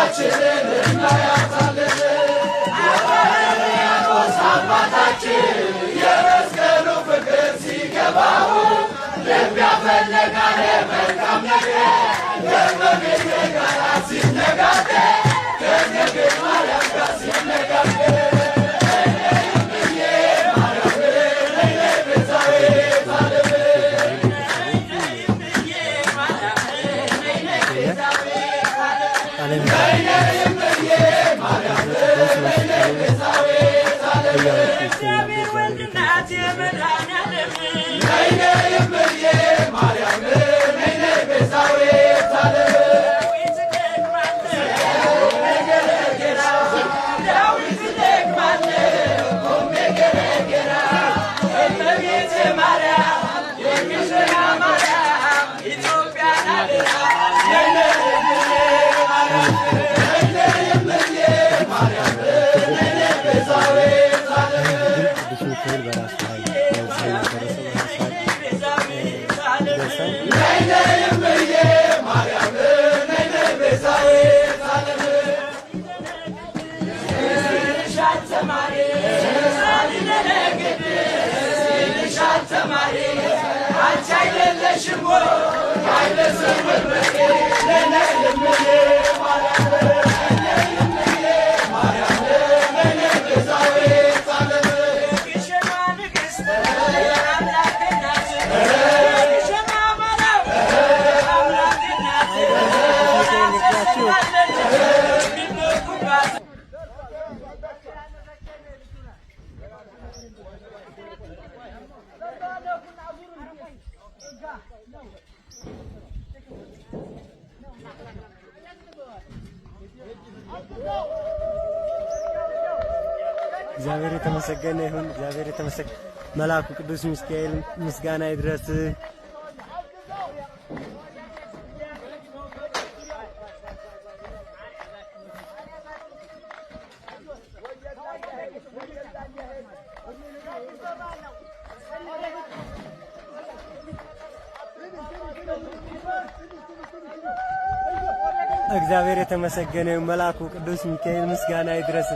ሀገራችንን እናያታለን። ያቆስ አባታችን የመስቀሉ ፍቅር ሲገባው ልብ ያፈለጋል መልካም ነገር ከእመቤቴ ጋር ሲነጋገር ከድንግል ማርያም ጋር ሲነጋገር እግዚአብሔር የተመሰገነ ይሁን። እግዚአብሔር የተመሰገነ መልአኩ ቅዱስ ሚካኤል ምስጋና ይድረስ። እግዚአብሔር የተመሰገነ ይሁን። መልአኩ ቅዱስ ሚካኤል ምስጋና ይድረስ።